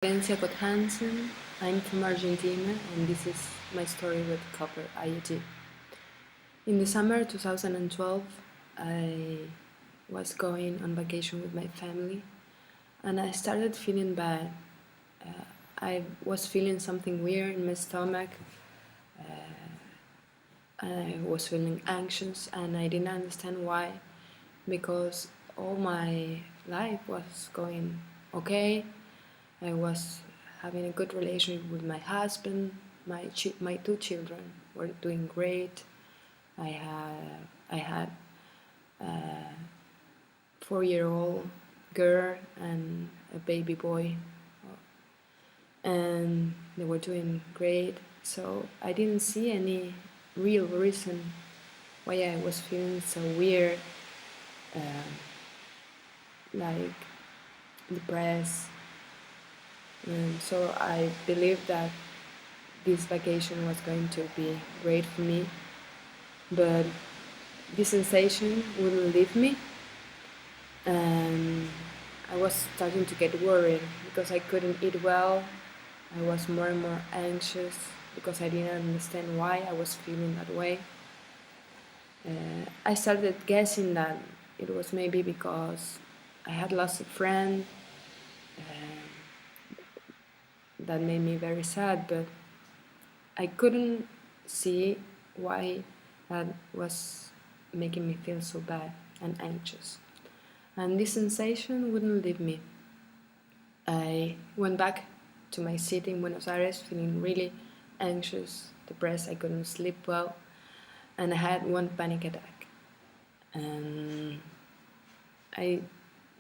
Hansen. I'm from Argentina, and this is my story with copper IUD. In the summer 2012, I was going on vacation with my family, and I started feeling bad. I was feeling something weird in my stomach. I was feeling anxious, and I didn't understand why, because all my life was going okay. I was having a good relationship with my husband. My two children were doing great. I had a 4-year-old girl and a baby boy, and they were doing great. So I didn't see any real reason why I was feeling so weird, like depressed. And so I believed that this vacation was going to be great for me, but this sensation wouldn't leave me, and I was starting to get worried because I couldn't eat well. I was more and more anxious because I didn't understand why I was feeling that way. I started guessing that it was maybe because I had lost a friend. That made me very sad, but I couldn't see why that was making me feel so bad and anxious. And this sensation wouldn't leave me. I went back to my city in Buenos Aires feeling really anxious, depressed. I couldn't sleep well, and I had one panic attack. And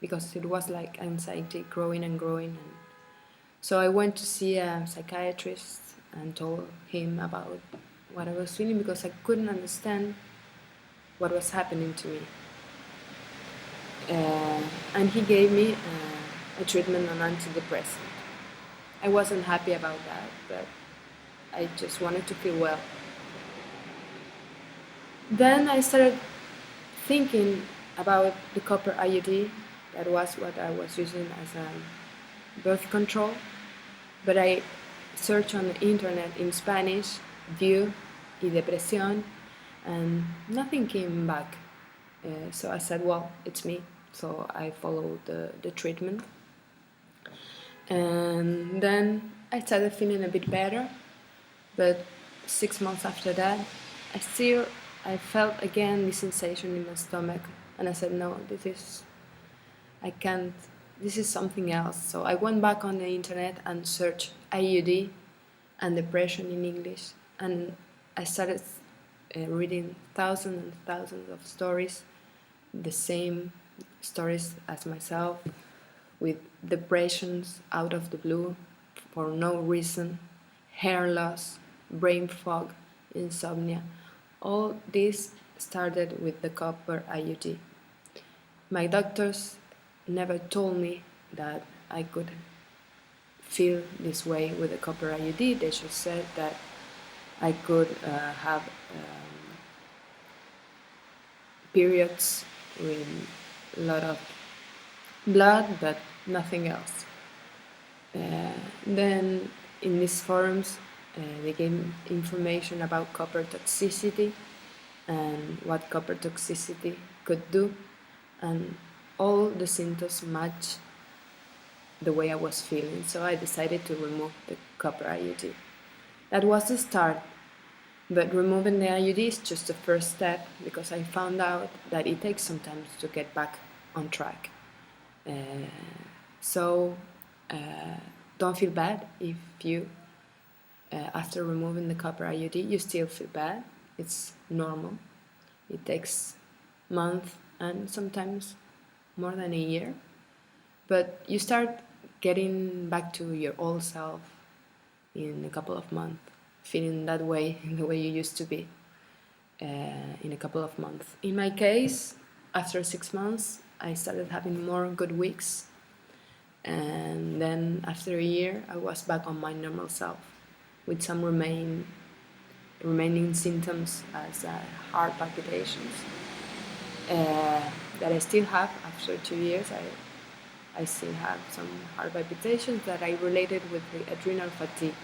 because it was like anxiety growing and growing, and so I went to see a psychiatrist and told him about what I was feeling because I couldn't understand what was happening to me. And he gave me a treatment on antidepressant. I wasn't happy about that, but I just wanted to feel well. Then I started thinking about the copper IUD. That was what I was using as a birth control, but I searched on the internet in Spanish, DIU y depresión, and nothing came back. So I said, well, it's me. So I followed the treatment. And then I started feeling a bit better, but 6 months after that, I felt again this sensation in my stomach, and I said, no, I can't, this is something else. So I went back on the internet and searched IUD and depression in English, and I started reading thousands and thousands of stories, the same stories as myself, with depressions out of the blue for no reason, hair loss, brain fog, insomnia. All this started with the copper IUD. My doctors never told me that I could feel this way with the copper IUD. They just said that I could have periods with a lot of blood, but nothing else. Then in these forums, they gave information about copper toxicity and what copper toxicity could do, and all the symptoms match the way I was feeling, so I decided to remove the copper IUD. That was the start, but removing the IUD is just the first step, because I found out that it takes some time to get back on track. So don't feel bad if you, after removing the copper IUD, you still feel bad. It's normal. It takes months and sometimes more than a year, but you start getting back to your old self in a couple of months, feeling that way, the way you used to be in a couple of months. In my case, after 6 months, I started having more good weeks, and then after a year, I was back on my normal self, with some remaining symptoms as heart palpitations that I still have after 2 years. I still have some heart palpitations that I related with the adrenal fatigue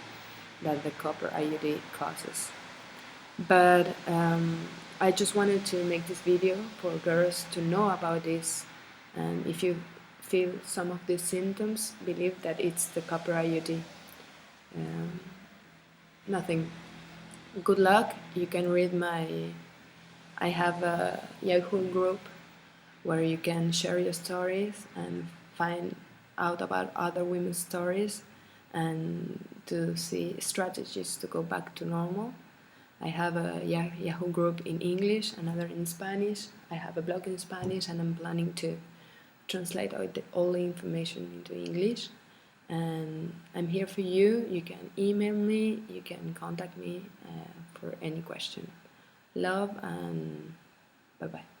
that the copper IUD causes. But I just wanted to make this video for girls to know about this, and if you feel some of these symptoms, believe that it's the copper IUD. Nothing. Good luck. You can read I have a Yahoo group where you can share your stories and find out about other women's stories and to see strategies to go back to normal. I have a Yahoo group in English, another in Spanish. I have a blog in Spanish, and I'm planning to translate all the information into English. And I'm here for you. You can email me, you can contact me for any question. Love and bye-bye.